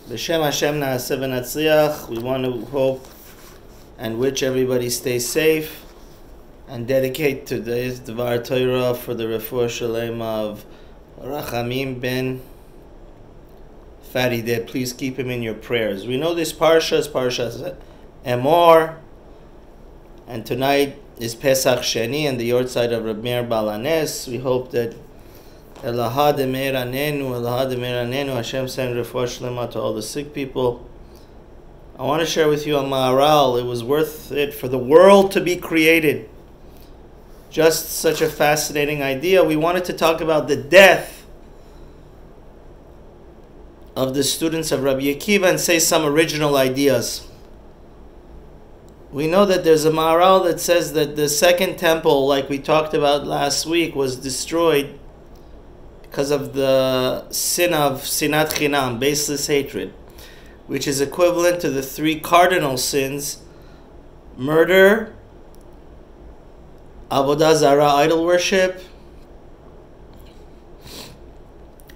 B'Shem Hashem na'aseh v'natzliach. We want to hope and wish everybody stay safe and dedicate today's Dvar Torah for the refuah shalema of Rachamim ben Farideh. Please keep him in your prayers. We know this parsha is Parsha Emor, and tonight is Pesach Sheni and the yortzeit of Rabbi Meir Baal HaNes. We hope that Elaha Demeir Anenu, Hashem send refuah shlema to all the sick people. I want to share with you a Maharal. It was worth it for the world to be created. Just such a fascinating idea. We wanted to talk about the death of the students of Rabbi Akiva and say some original ideas. We know that there's a Maharal that says that the second temple, like we talked about last week, was destroyed because of the sin of sinat chinam, baseless hatred, which is equivalent to the three cardinal sins: murder, avodah zarah, idol worship,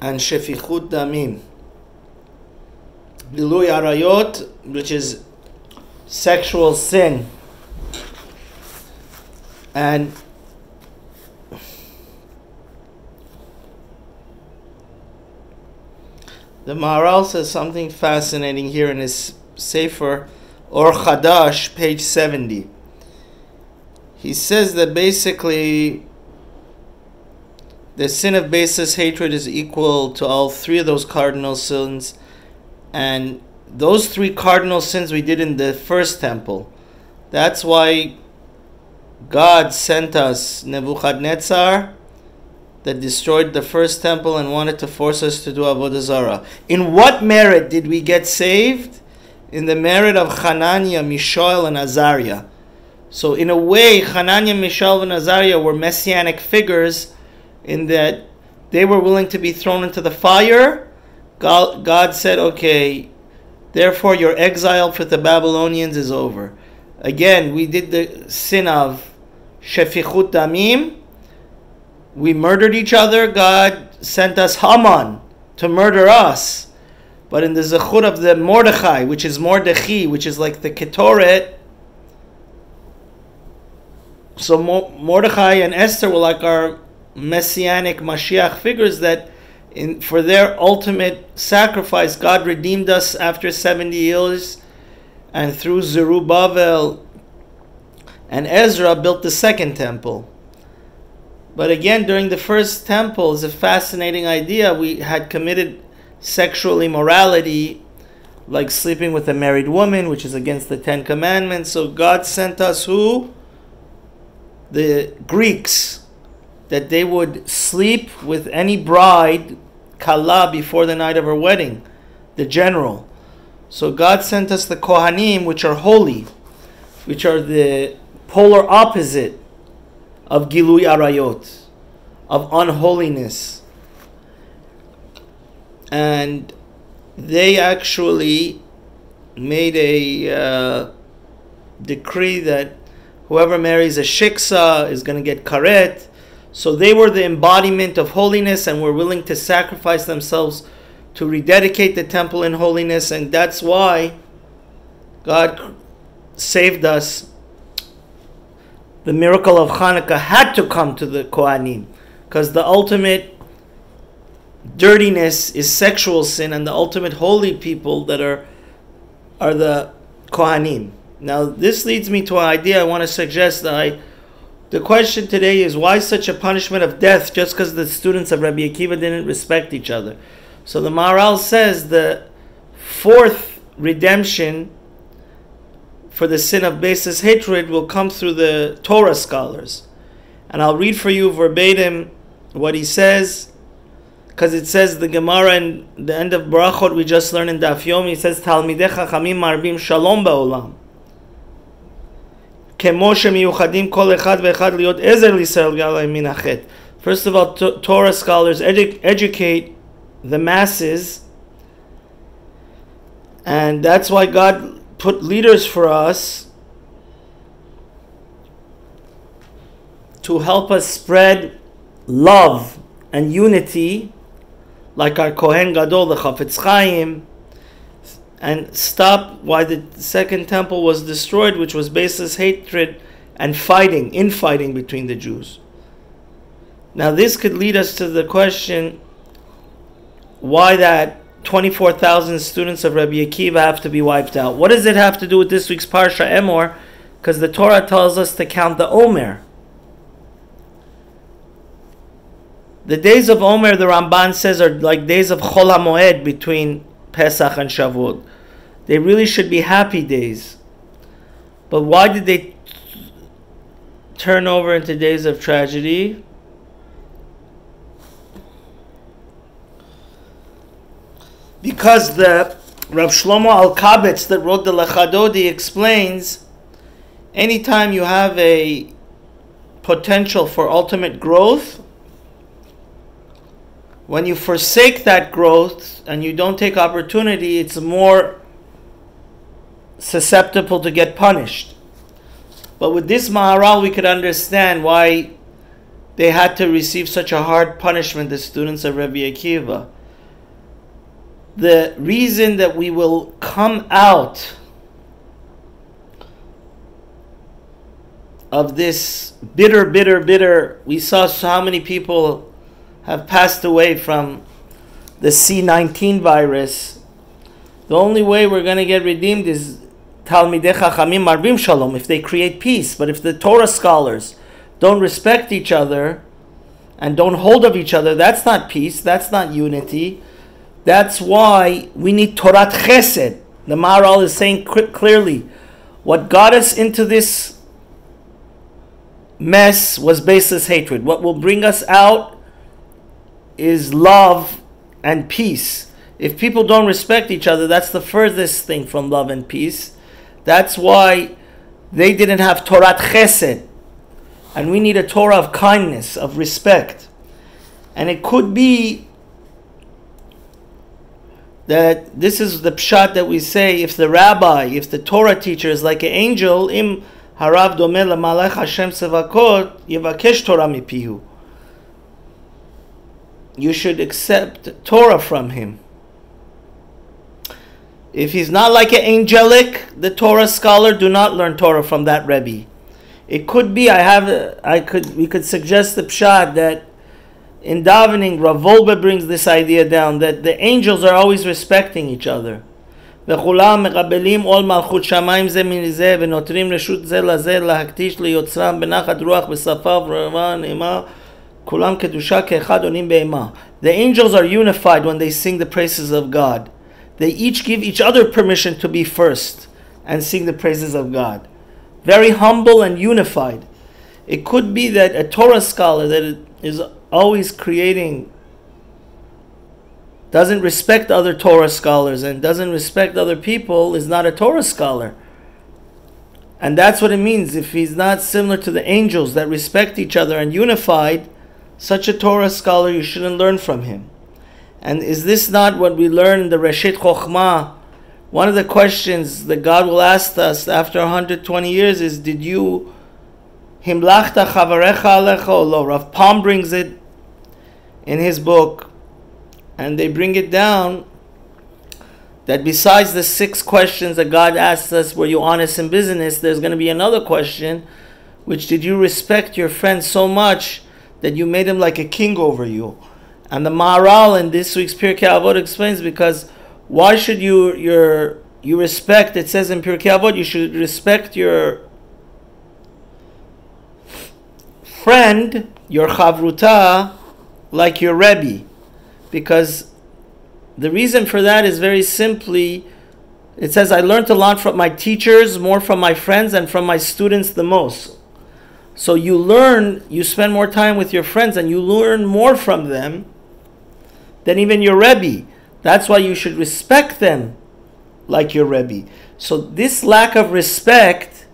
and shefichut damim, gilui arayot, which is sexual sin. And the Maharal says something fascinating here in his Sefer Or Chadash, page 70. He says that basically the sin of baseless hatred is equal to all three of those cardinal sins, and those three cardinal sins we did in the first temple. That's why God sent us Nebuchadnezzar, that destroyed the first temple and wanted to force us to do avodah zarah. In what merit did we get saved? In the merit of Hananiah, Mishael, and Azariah. So in a way, Hananiah, Mishael, and Azariah were messianic figures in that they were willing to be thrown into the fire. God said, okay, therefore your exile with the Babylonians is over. Again, we did the sin of shefichut damim. We murdered each other. God sent us Haman to murder us. But in the zechut of the Mordechai, which is Mordechi, which is like the Ketoret, so Mordechai and Esther were like our messianic Mashiach figures that for their ultimate sacrifice, God redeemed us after 70 years, and through Zerubbabel and Ezra built the second temple. But again, during the first temple, it's a fascinating idea. We had committed sexual immorality, like sleeping with a married woman, which is against the Ten Commandments. So God sent us who? The Greeks, that they would sleep with any bride, Kala, before the night of her wedding, the general. So God sent us the Kohanim, which are holy, which are the polar opposite of Gilui Arayot, of unholiness. And they actually made a decree that whoever marries a shiksa is going to get karet. So they were the embodiment of holiness and were willing to sacrifice themselves to rededicate the temple in holiness. And that's why God saved us. The miracle of Hanukkah had to come to the Kohanim, because the ultimate dirtiness is sexual sin, and the ultimate holy people that are the Kohanim. Now, this leads me to an idea I want to suggest. The question today is, why such a punishment of death just because the students of Rabbi Akiva didn't respect each other? So the Maharal says the fourth redemption for the sin of baseless hatred will come through the Torah scholars. And I'll read for you verbatim what he says, because it says the Gemara in the end of Barachot we just learned in Daf Yomi. It says Talmidei Chachamim marbim shalom ba'olam, kemo shemiyuchadim kol echad ve'echad liot ezer l'Yisrael v'yalei min hachet. First of all, Torah scholars educate the masses, and that's why God put leaders for us to help us spread love and unity, like our Kohen Gadol, the Chafetz Chaim, and stop why the second temple was destroyed, which was baseless hatred and infighting between the Jews. Now this could lead us to the question, why that 24,000 students of Rabbi Akiva have to be wiped out. What does it have to do with this week's Parsha Emor? Because the Torah tells us to count the Omer. The days of Omer, the Ramban says, are like days of Chol HaMoed between Pesach and Shavuot. They really should be happy days. But why did they turn over into days of tragedy? Because the Rav Shlomo Alkabetz that wrote the Lechadodi explains, anytime you have a potential for ultimate growth, when you forsake that growth and you don't take opportunity, it's more susceptible to get punished. But with this Maharal, we could understand why they had to receive such a hard punishment, the students of Rabbi Akiva. The reason that we will come out of this bitter, we saw how many people have passed away from the C-19 virus. The only way we're going to get redeemed is Talmidei Chachamim Marbim Shalom, if they create peace. But if the Torah scholars don't respect each other and don't hold of each other, that's not peace, that's not unity. That's why we need Torat Chesed. The Maharal is saying clearly, what got us into this mess was baseless hatred. What will bring us out is love and peace. If people don't respect each other, that's the furthest thing from love and peace. That's why they didn't have Torat Chesed. And we need a Torah of kindness, of respect. And it could be that this is the pshat that we say, if the rabbi, if the Torah teacher is like an angel, im harav domeh lamalach Hashem sevakot yevakesh Torah mipihu. You should accept Torah from him. If he's not like an angelic, the Torah scholar, do not learn Torah from that Rabbi. It could be, we could suggest the pshat that in davening, Rav Wolbe brings this idea down, that the angels are always respecting each other. וכולם מקבלים עול מלכות שמיים זה מזה ונותנים רשות זה לזה להקדיש ליוצרם בנחת רוח בשפה ורמה נעימה כולם קדושה כאחד עונים באימה. The angels are unified when they sing the praises of God. They each give each other permission to be first and sing the praises of God. Very humble and unified. It could be that a Torah scholar that is always doesn't respect other Torah scholars and doesn't respect other people is not a Torah scholar. And that's what it means. If he's not similar to the angels that respect each other and unified, such a Torah scholar, you shouldn't learn from him. And is this not what we learn in the Reshit Chokhmah? One of the questions that God will ask us after 120 years is, did you himlachta chavarecha alecha or lo? Rav Palm brings it in his book, and they bring it down that besides the 6 questions that God asks us, were you honest in business, there's going to be another question, which did you respect your friend so much that you made him like a king over you? And the Maharal in this week's Pirkei Avot explains, because why should you respect, it says in Pirkei Avot, you should respect your friend, your chavruta, like your Rebbe. Because the reason for that is very simply, it says, I learned a lot from my teachers, more from my friends, and from my students the most. So you spend more time with your friends, and you learn more from them than even your Rebbe. That's why you should respect them like your Rebbe. So this lack of respect,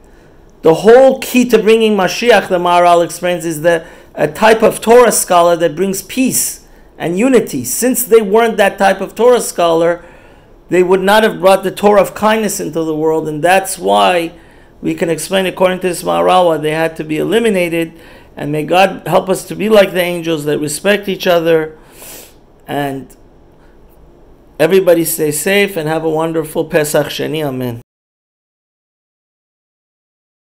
the whole key to bringing Mashiach, the Maharal explains, is a type of Torah scholar that brings peace and unity. Since they weren't that type of Torah scholar, they would not have brought the Torah of kindness into the world, and that's why we can explain, according to this Maharal, why they had to be eliminated. And may God help us to be like the angels that respect each other and Everybody stay safe and have a wonderful Pesach Sheni. Amen.